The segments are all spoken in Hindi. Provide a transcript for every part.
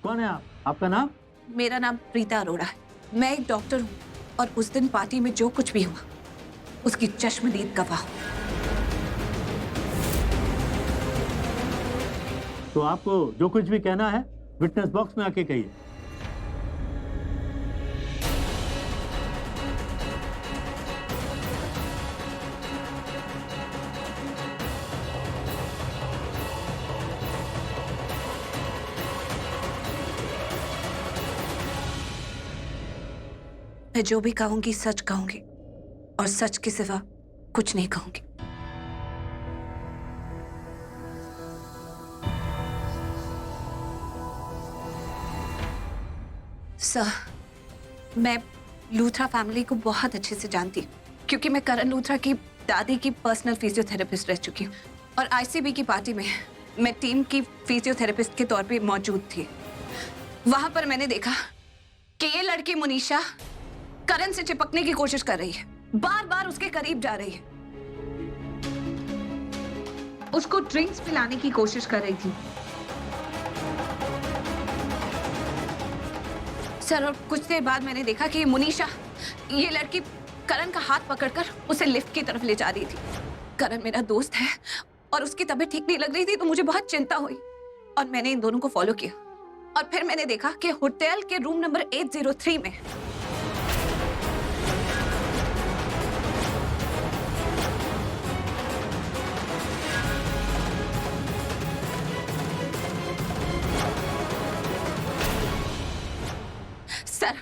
कौन है आप? आपका नाम? मेरा नाम प्रीता अरोड़ा है। मैं एक डॉक्टर हूँ और उस दिन पार्टी में जो कुछ भी हुआ उसकी चश्मदीद गवाह हूँ। तो आपको जो कुछ भी कहना है विटनेस बॉक्स में आके कहिए। मैं जो भी कहूंगी सच कहूंगी और सच के सिवा कुछ नहीं कहूंगी। सर, मैं लूथरा फैमिली को बहुत अच्छे से जानती हूँ क्योंकि मैं करण लूथरा की दादी की पर्सनल फिजियोथेरेपिस्ट रह चुकी हूँ और आईसीबी की पार्टी में मैं टीम की फिजियोथेरेपिस्ट के तौर पे मौजूद थी। वहां पर मैंने देखा कि ये लड़की मुनीशा करण से चिपकने की कोशिश कर रही है, बार बार उसके करीब जा रही है, उसको ड्रिंक्स पिलाने की कोशिश कर रही थी। सर, और कुछ देर बाद मैंने देखा कि मुनीशा, ये लड़की करण का हाथ पकड़कर उसे लिफ्ट की तरफ ले जा रही थी। करण मेरा दोस्त है और उसकी तबीयत ठीक नहीं लग रही थी तो मुझे बहुत चिंता हुई और मैंने इन दोनों को फॉलो किया और फिर मैंने देखा कि होटल के रूम नंबर 803 में सर,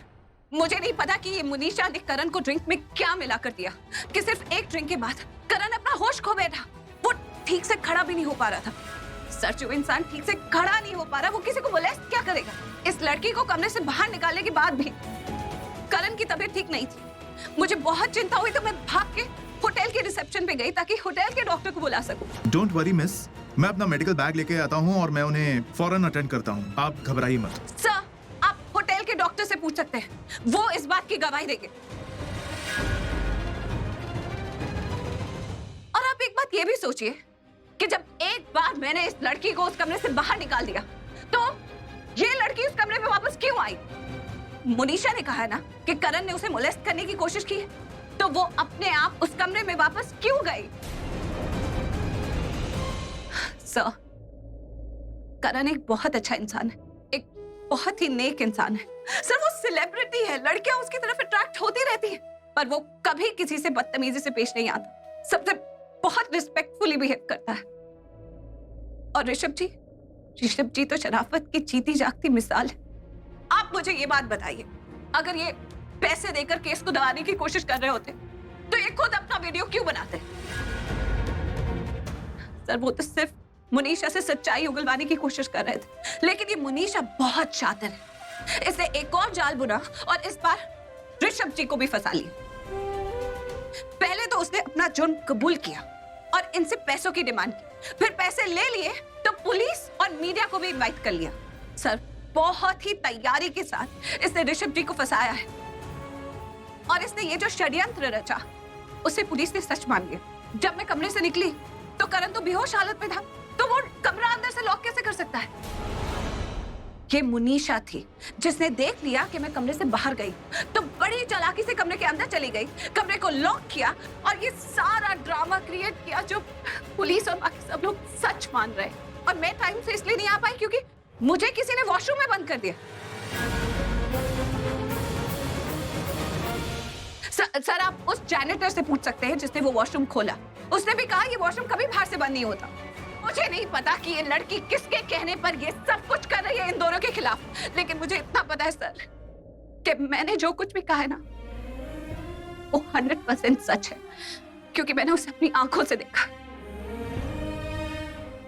मुझे नहीं पता कि ये मुनीशा ने करण को ड्रिंक में क्या मिलाकर दिया कि सिर्फ एक ड्रिंक के बाद करण अपना होश खो बैठा। वो ठीक से खड़ा भी नहीं हो पा रहा था। सर, जो इंसान ठीक से खड़ा नहीं हो पा रहा वो किसी को मोलेस्ट क्या करेगा? इस लड़की को कमरे से बाहर निकालने के बाद भी करण की तबीयत ठीक नहीं थी। मुझे बहुत चिंता हुई तो मैं भाग के होटल के रिसेप्शन पे गई ताकि होटल के डॉक्टर को बुला सकूं। डोंट वरी मिस, मैं अपना मेडिकल बैग लेके आता हूँ और मैं उन्हें फौरन अटेंड करता हूँ। आप घबराइए मत। सर, आप होटल के डॉक्टर से पूछ सकते हैं, वो इस बात की गवाही देंगे। और आप एक बात ये भी सोचिए कि जब एक बार मैंने इस लड़की को उस कमरे से बाहर निकाल दिया तो ये लड़की उस कमरे में वापस क्यों आई? मुनीशा ने कहा है ना कि करण ने उसे मोलेस्ट करने की कोशिश की है, तो वो अपने आप उस कमरे में वापस क्यों गई? सर, करण एक बहुत अच्छा इंसान है, एक बहुत ही नेक इंसान है। सर, वो सेलिब्रिटी है, लड़कियां उसकी तरफ अट्रैक्ट होती रहती हैं, पर वो कभी किसी से बदतमीजी से पेश नहीं आता, सबसे बहुत रिस्पेक्टफुली बिहेव करता है। और ऋषभ जी तो शराफत की जीती जागती मिसाल है। आप मुझे ये बात बताइए, अगर ये पैसे देकर केस को दबाने की कोशिश कर रहे होते तो ये खुद अपना वीडियो क्यों बनाते? सर, वो तो सिर्फ मुनीशा से सच्चाई उगलवाने की कोशिश कर रहे थे, लेकिन ये मुनीशा बहुत शातिर है। इसने एक और जाल बुना और इस बार ऋषभ जी को भी फंसा लिया। पहले तो उसने अपना जुर्म कबूल किया और इनसे पैसों की डिमांड की, फिर पैसे ले लिए तो पुलिस और मीडिया को भी इनवाइट कर लिया। सर, बहुत ही तैयारी के साथ इसने ऋषभ जी को फंसाया है और इसने ये जो षड्यंत्र रचा उसे पुलिस ने सच मान लिया। जब मैं कमरे से निकली तो करण तो बेहोश हालत में था, तो वो कमरा अंदर से लॉक कैसे कर सकता है? ये मुनीशा थी जिसने देख लिया कि मैं कमरे से बाहर गई तो बड़ी चालाकी से कमरे के अंदर चली गई, कमरे को लॉक किया और ये सारा ड्रामा क्रिएट किया जो पुलिस और बाकी सब लोग सच मान रहे हैं। और मैं टाइम से इसलिए नहीं आ पाई क्योंकि मुझे किसी ने वॉशरूम में बंद कर दिया। सर, आप उस जैनिटर से पूछ सकते हैं जिसने वो वॉशरूम खोला। उसने भी कहा ये वॉशरूम कभी बाहर से बंद नहीं होता। मुझे नहीं पता कि ये लड़की किसके कहने पर ये सब कुछ कर रही है इन दोनों के खिलाफ, लेकिन मुझे इतना पता है सर कि मैंने जो कुछ भी कहा है ना वो 100% सच है क्योंकि मैंने उसे अपनी आंखों से देखा।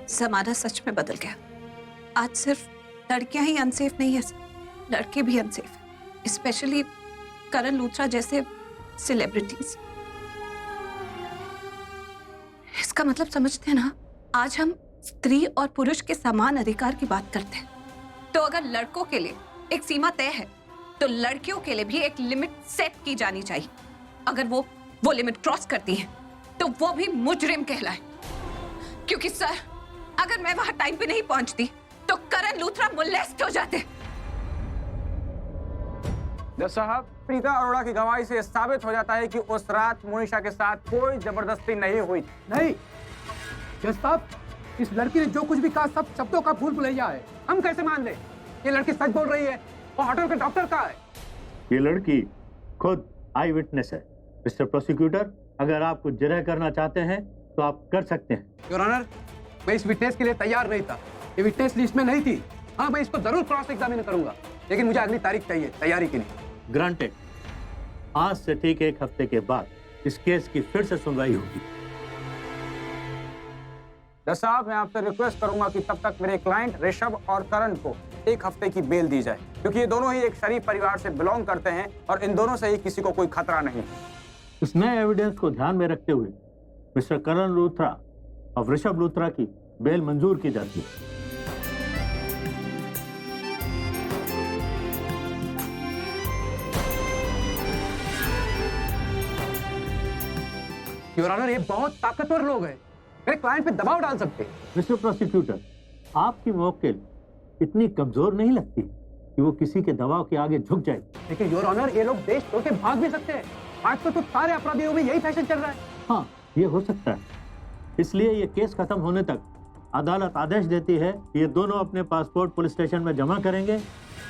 जमाना सच में बदल गया। आज सिर्फ लड़कियां ही अनसेफ नहीं है, लड़के भी अनसेफ है, स्पेशली करण लूथरा जैसे सेलिब्रिटीज। इसका मतलब समझते हैं ना, आज हम स्त्री और पुरुष के समान अधिकार की बात करते हैं, तो अगर लड़कों के लिए एक सीमा तय है तो लड़कियों के लिए भी एक लिमिट सेट की जानी चाहिए। अगर वो लिमिट क्रॉस करती है तो वो भी मुजरिम कहलाए। क्योंकि सर, अगर मैं वहां टाइम पे नहीं पहुंचती तो करण लूथरा मोलेस्ट हो जाते। जज साहब, प्रीता अरोड़ा की गवाही से साबित हो जाता है कि उस रात मोनिशा के साथ कोई जबरदस्ती नहीं हुई। नहीं जज साहब, इस लड़की ने जो कुछ भी कहा सब शब्दों का भूल भुलैया है। हम कैसे मान लें? ये लड़की सच बोल रही है। और होटल का डॉक्टर कहाँ है? ये लड़की खुद आई विटनेस है। मिस्टर प्रोसिक्यूटर, अगर आप कुछ जिरह करना चाहते हैं तो आप कर सकते हैं। योर ऑनर, मैं इस विटनेस के लिए तैयार नहीं था। ये विटनेस लिस्ट में नहीं थी। हाँ, मैं इसको जरूर क्रॉस एग्जामिन करूंगा, लेकिन मुझे अगली तारीख चाहिए तैयारी के लिए। ग्रांटेड। आज से ठीक 1 हफ्ते के बाद इस केस की फिर से सुनवाई होगी। जज साहब, मैं आपसे रिक्वेस्ट करूंगा कि तब तक मेरे क्लाइंट ऋषभ और करण को 1 हफ्ते की बेल दी जाए, क्योंकि ये दोनों ही एक शरीफ परिवार से बिलोंग करते हैं और इन दोनों से ही किसी को कोई खतरा नहीं। इस नए एविडेंस को ध्यान में रखते हुए मिस्टर करण लूथरा और ऋषभ लूथरा की बेल मंजूर की जाती है। योर ऑनर, ये बहुत ताकतवर लोग हैं, मेरे क्लाइंट पे दबाव डाल सकते हैं। मिस्टर प्रोसिक्यूटर, आपकी मौकिल इतनी कमजोर नहीं लगती कि वो किसी के दबाव के आगे झुक जाए। लेकिन योर ऑनर, ये लोग देश छोड़ के भाग भी सकते हैं। आजकल तो सारे अपराधियों में यही फैशन चल रहा है। हाँ, ये हो सकता है। इसलिए ये केस खत्म होने तक अदालत आदेश देती है कि ये दोनों अपने पासपोर्ट पुलिस स्टेशन में जमा करेंगे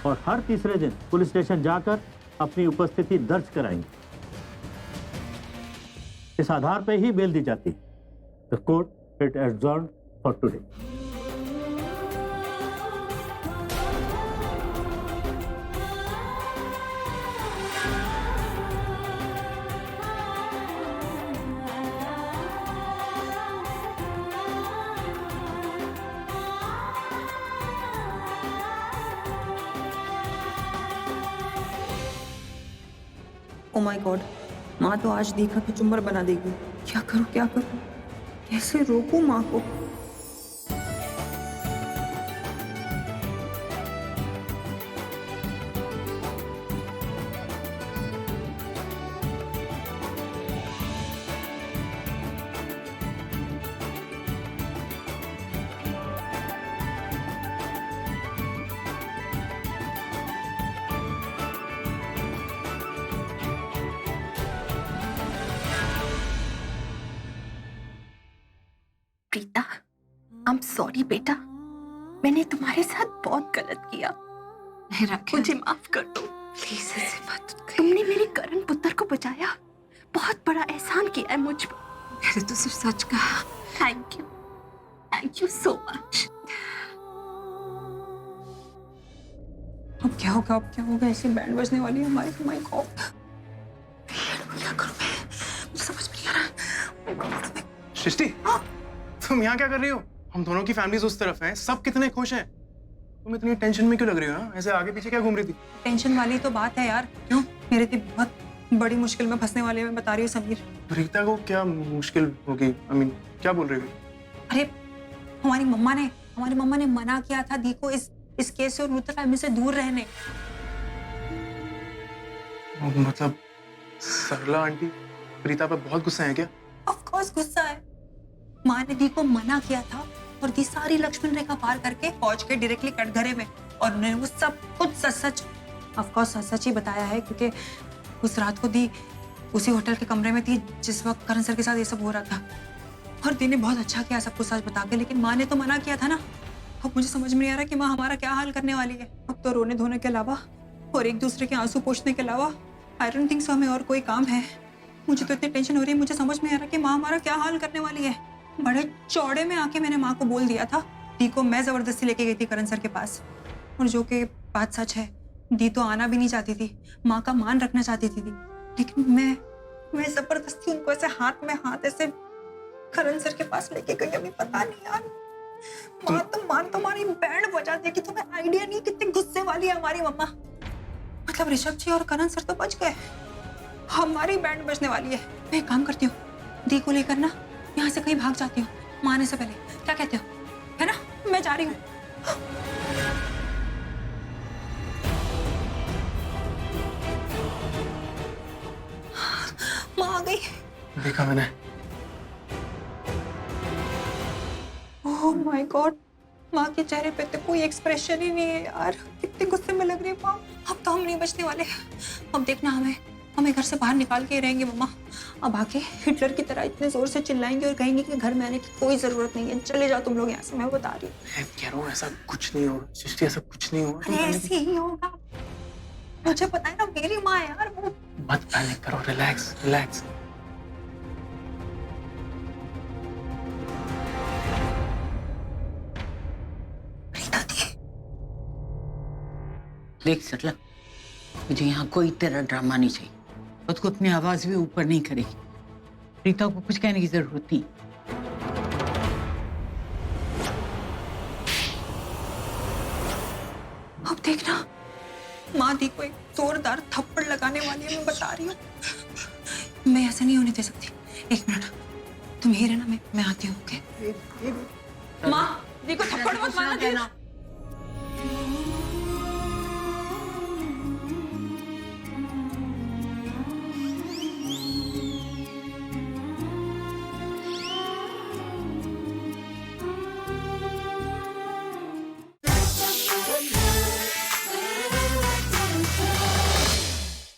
और हर तीसरे दिन पुलिस स्टेशन जाकर अपनी उपस्थिति दर्ज कराएंगे। इस आधार पर ही बेल दी जाती है। The court it adjourned for today. Oh my God, माँ तो आज दीपा की चुम्बर बना देगी। क्या करूँ क्या करूँ, कैसे रोकूं माँ को? प्रीता, आई एम सॉरी बेटा, मैंने तुम्हारे साथ बहुत गलत किया। मुझे माफ कर दो प्लीज। ऐसे मत करिए। तुमने मेरे करण पुत्र को बचाया, बहुत बड़ा एहसान किया है मुझ पर। मैंने तो सिर्फ सच कहा। Thank you so much. अब क्या होगा, अब क्या होगा? ऐसी बैंड बजने वाली है हमारी। माय गॉड, क्या करूं मैं? मुझे समझ में नहीं आ रहा। सृष्टि, तुम यहाँ क्या कर रही हो? हम दोनों की फैमिलीज उस तरफ हैं, सब कितने खुश हैं। तुम इतनी टेंशन में क्यों लग रही हो? ऐसे आगे पीछे क्या घूम रही थी? टेंशन वाली तो बात है यार। क्यों? मेरे थी बहुत बड़ी मुश्किल में फंसने वाले में बता रही हूँ समीर। प्रीता को क्या मुश्किल होगी? क्या बोल रही हो? अरे हमारी मम्मा ने मना किया था दी को इस केस से और लूथरा फैमिली से दूर रहने। मतलब सरला आंटी प्रीता पर बहुत गुस्सा है क्या? ऑफ कोर्स गुस्सा है। माँ ने दी को मना किया था और दी सारी लक्ष्मण रेखा पार करके पहुंच के डायरेक्टली कटघरे में, और उन्होंने वो सब कुछ सच ऑफ कोर्स सच ही बताया है, क्योंकि उस रात को दी उसी होटल के कमरे में थी जिस वक्त करण सर के साथ ये सब हो रहा था। और दी ने बहुत अच्छा किया सब कुछ सच बता के, लेकिन माँ ने तो मना किया था ना। अब मुझे समझ में नहीं आ रहा कि माँ हमारा क्या हाल करने वाली है। अब तो रोने धोने के अलावा और एक दूसरे के आंसू पोंछने के अलावा आई डोंट थिंक सो हमें और कोई काम है। मुझे तो इतनी टेंशन हो रही है, मुझे समझ में आ रहा कि माँ हमारा क्या हाल करने वाली है। बड़े चौड़े में आके मैंने माँ को बोल दिया था दी को मैं जबरदस्ती लेके गई थी करण सर के पास, और जो कि बात सच है। दी तो आना भी नहीं चाहती थी, माँ का मान रखना चाहती थी दी, लेकिन मैं जबरदस्ती उनको ऐसे हाथ में हाथ ऐसे करण सर के पास लेके गई। अभी पता नहीं यार, माँ तुम्हारी बैंड बजा देगी। तुम्हें आइडिया नहीं कितनी गुस्से वाली है हमारी मम्मा। मतलब ऋषभ जी और करण सर तो बच गए, हमारी बैंड बजने वाली है। मैं एक काम करती हूँ, दी को लेकर ना यहाँ से कहीं भाग जाती हूँ माँ आने से पहले। क्या कहते हो? है ना, मैं जा रही हूँ। माँ आ गई। देखा मैंने। ओह माय गॉड, माँ के चेहरे पे तो कोई एक्सप्रेशन ही नहीं है यार, कितने गुस्से में लग रही है माँ। अब तो हम नहीं बचने वाले। अब देखना हमें घर से बाहर निकाल के ही रहेंगे मम्मा। अब आके हिटलर की तरह इतने जोर से चिल्लाएंगे और कहेंगे कि घर में आने की कोई जरूरत नहीं है, चले जाओ तुम लोग यहाँ से, मैं बता रही हूँ। मैं कह रहा हूँ ऐसा कुछ नहीं होगा सृष्टि, ऐसा कुछ नहीं होगा। तुम अरे पैनिक ऐसे ही होगा, मुझे पता है ना, मेरी माँ है यार वो। मत पैनिक करो, रिलैक्स रिलैक्स। देख सटला, मुझे यहाँ कोई तेरा ड्रामा नहीं चाहिए। खुद को अपनी आवाज भी ऊपर नहीं करेगी। रीता को कुछ कहने की जरूरत नहीं। अब देखना माँ दी को एक जोरदार थप्पड़ लगाने वाली है, मैं बता रही हूँ। मैं ऐसा नहीं होने दे सकती। एक मिनट तुम ही रहना, मैं आती हूँ। ओके माँ दी को थप्पड़ मत मारना।